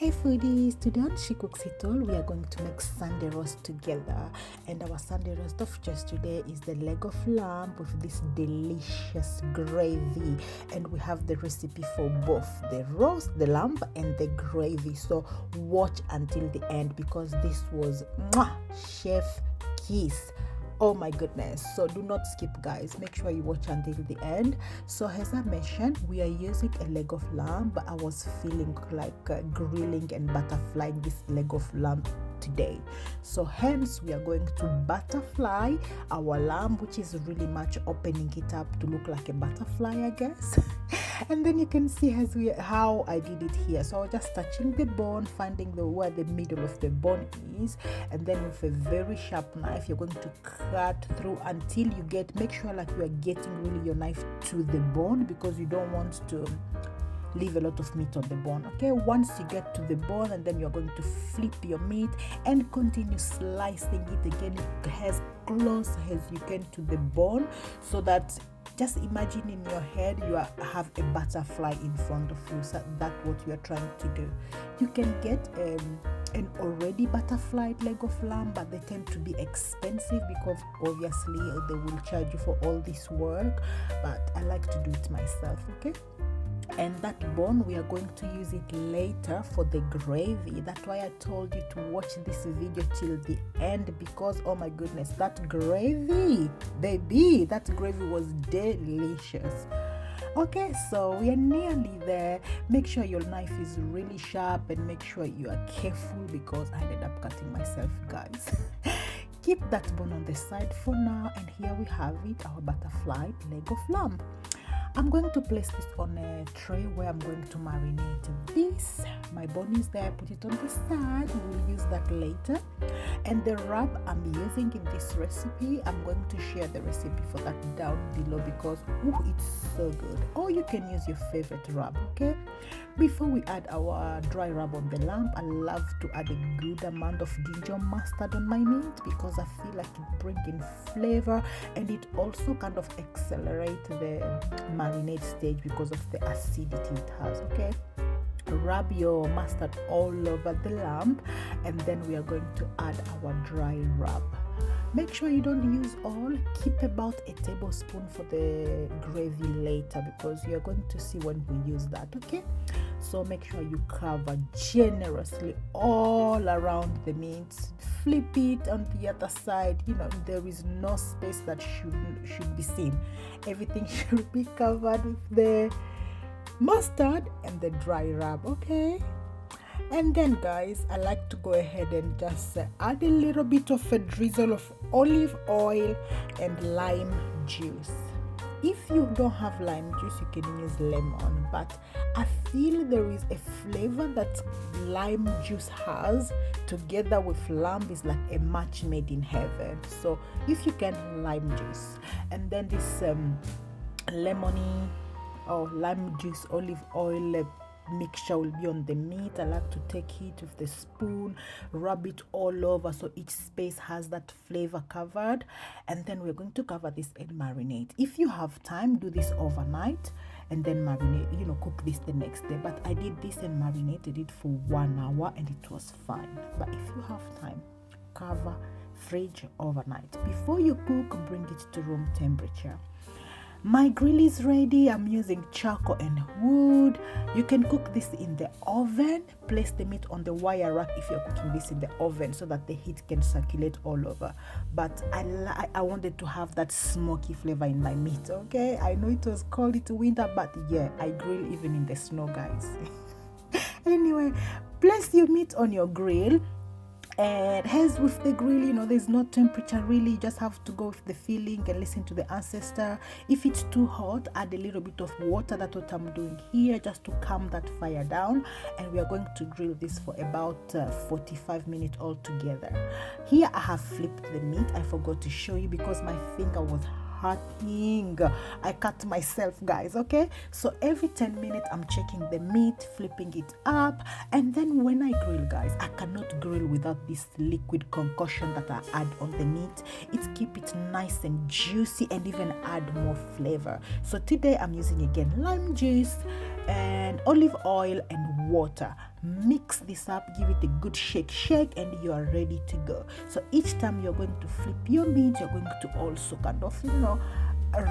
Hey foodies, today on She Cooks It All, we are going to make Sunday roast together. And our Sunday roast of choice today is the leg of lamb with this delicious gravy. And we have the recipe for both the roast, the lamb, and the gravy. So watch until the end because this was chef kiss. Oh my goodness. So do not skip, guys. Make sure you watch until the end. So as I mentioned, we are using a leg of lamb, but I was feeling like grilling and butterflying this leg of lamb today. So hence we are going to butterfly our lamb, which is really much opening it up to look like a butterfly, I guess. And then you can see how I did it here. So I was just touching the bone, finding where the middle of the bone is, and then with a very sharp knife you're going to cut through until you make sure like you are getting really your knife to the bone, because you don't want to leave a lot of meat on the bone. Okay, once you get to the bone, and then you're going to flip your meat and continue slicing it again as close as you can to the bone, so that just imagine in your head you have a butterfly in front of you. So that's what you're trying to do. You can get an already butterflied leg of lamb, but they tend to be expensive because obviously they will charge you for all this work, but I like to do it myself. Okay, and that bone we are going to use it later for the gravy. That's why I told you to watch this video till the end, because oh my goodness, that gravy, baby, that gravy was delicious. Okay, so we are nearly there. Make sure your knife is really sharp and make sure you are careful, because I ended up cutting myself, guys. Keep that bone on the side for now, and here we have it, our butterfly leg of lamb. I'm going to place this on a tray where I'm going to marinate this. My bone is there, put it on the side. We'll use that later. And the rub I'm using in this recipe, I'm going to share the recipe for that down below, because it's so good. Or you can use your favorite rub, okay? Before we add our dry rub on the lamb, I love to add a good amount of Dijon mustard on my meat, because I feel like it brings in flavor, and it also kind of accelerates the marinade stage because of the acidity it has. Okay, rub your mustard all over the lamb, and then we are going to add our dry rub. Make sure you don't use all. Keep about a tablespoon for the gravy later, because you're going to see when we use that. Okay, so make sure you cover generously all around the meat. Flip it on the other side. There is no space that should be seen. Everything should be covered with the mustard and the dry rub. Okay, and then guys, I like to go ahead and just add a little bit of a drizzle of olive oil and lime juice. If you don't have lime juice, you can use lemon, but I feel there is a flavor that lime juice has together with lamb is like a match made in heaven. So if you can, lime juice, and then this lemony or lime juice olive oil mixture will be on the meat. I like to take it with the spoon, rub it all over so each space has that flavor covered, and then we're going to cover this and marinate. If you have time, do this overnight and then marinate, cook this the next day. But I did this and marinated it for 1 hour and it was fine. But if you have time, cover, fridge overnight. Before you cook, bring it to room temperature. My grill is ready. I'm using charcoal and wood. You can cook this in the oven. Place the meat on the wire rack if you're cooking this in the oven, so that the heat can circulate all over. But I wanted to have that smoky flavor in my meat. Okay, I know it was cold, it's winter, but yeah, I grill even in the snow, guys. Anyway, place your meat on your grill. And as with the grill, there's no temperature really. You just have to go with the feeling and listen to the ancestor. If it's too hot, add a little bit of water. That's what I'm doing here, just to calm that fire down. And we are going to grill this for about 45 minutes altogether. Here I have flipped the meat. I forgot to show you because my finger was hurting. I cut myself, guys. Okay, so every 10 minutes I'm checking the meat, flipping it up, and then when I grill, guys, I cannot grill without this liquid concoction that I add on the meat. It keeps it nice and juicy and even add more flavor. So today I'm using again lime juice, and olive oil and water. Mix this up, give it a good shake, and you are ready to go. So each time you're going to flip your meat, you're going to also kind of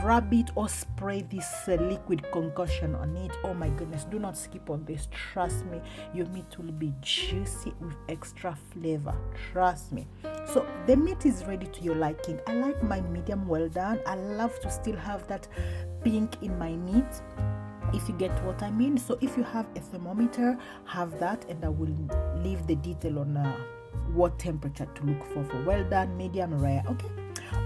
rub it or spray this liquid concoction on it. Oh my goodness, do not skip on this. Trust me, your meat will be juicy with extra flavor. Trust me. So the meat is ready to your liking. I like mine medium well done. I love to still have that pink in my meat, if you get what I mean. So if you have a thermometer, have that, and I will leave the detail on what temperature to look for well done, medium, rare. Okay,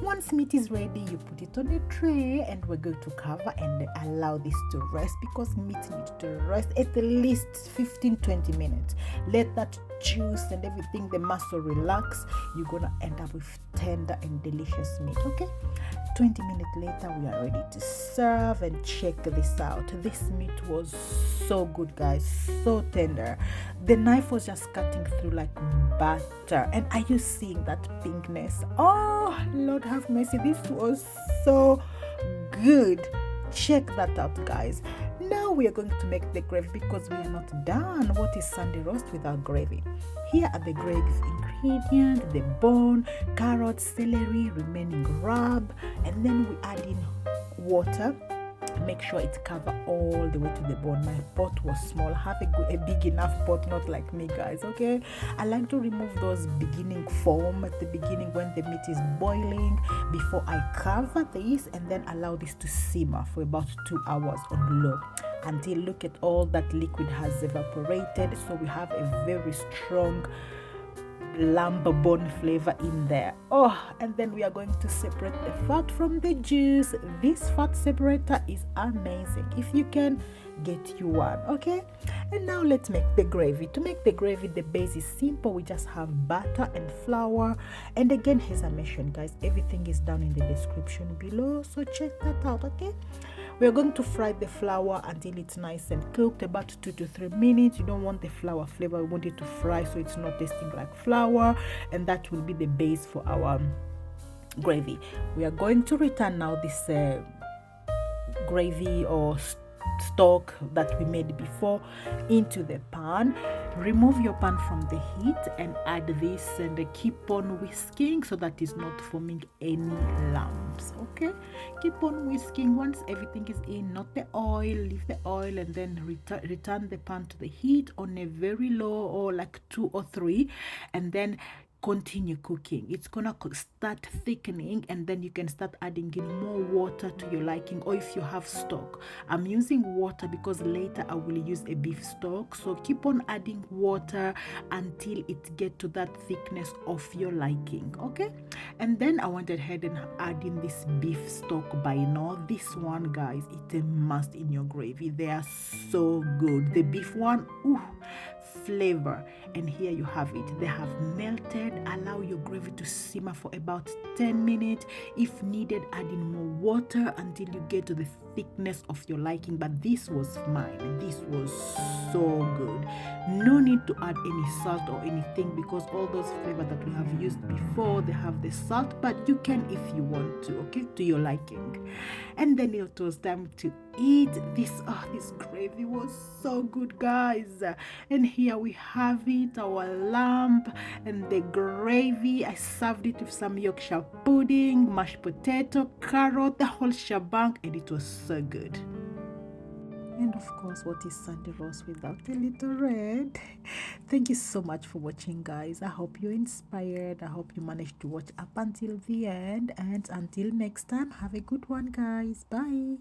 once meat is ready, you put it on a tray, and we're going to cover and allow this to rest, because meat needs to rest at least 15-20 minutes. Let that juice and everything, the muscle, relax. You're gonna end up with tender and delicious meat. Okay, 20 minutes later, we are ready to serve, and check this out. This meat was so good, guys, so tender. The knife was just cutting through like butter. And are you seeing that pinkness? Oh Lord have mercy, this was so good. Check that out, guys. Now we are going to make the gravy, because we are not done. What is Sunday roast without gravy? Here are the gravy ingredients: the bone, carrots, celery, remaining rub, and then we add in water. Make sure it covers all the way to the bone. My pot was small. Have a big enough pot, not like me, guys. Okay, I like to remove those beginning foam at the beginning when the meat is boiling, before I cover this, and then allow this to simmer for about 2 hours on low, until look at all that liquid has evaporated. So we have a very strong lamb bone flavor in there. Oh, and then we are going to separate the fat from the juice. This fat separator is amazing. If you can, get you one. Okay, and now let's make the gravy. To make the gravy, the base is simple. We just have butter and flour, and again, as I mentioned, guys, everything is down in the description below, so check that out. Okay, we are going to fry the flour until it's nice and cooked, about 2 to 3 minutes. You don't want the flour flavor, we want it to fry so it's not tasting like flour, and that will be the base for our gravy. We are going to return now this gravy or stock that we made before into the pan. Remove your pan from the heat and add this, and keep on whisking so that it's not forming any lumps. Okay, keep on whisking. Once everything is in, not the oil, leave the oil, and then return the pan to the heat on a very low, or like 2 or 3, and then continue cooking. It's gonna start thickening, and then you can start adding in more water to your liking, or if you have stock. I'm using water because later I will use a beef stock, so keep on adding water until it get to that thickness of your liking. Okay, and then I went ahead and add in this beef stock by now. This one, guys, it's a must in your gravy. They are so good. The beef one, ooh, flavor. And here you have it. They have melted. Allow your gravy to simmer for about 10 minutes. If needed, add in more water until you get to the thickness of your liking. But this was mine. This was so good. No need to add any salt or anything, because all those flavors that we have used before, they have the salt, but you can if you want to, okay, to your liking. And then it was time to eat. This gravy was so good, guys. And here we have it, our lamb and the gravy. I served it with some Yorkshire pudding, mashed potato, carrot, the whole shebang, and it was so good. And of course, what is Sunday roast without a little red? Thank you so much for watching, guys. I hope you're inspired. I hope you managed to watch up until the end. And until next time, have a good one, guys. Bye.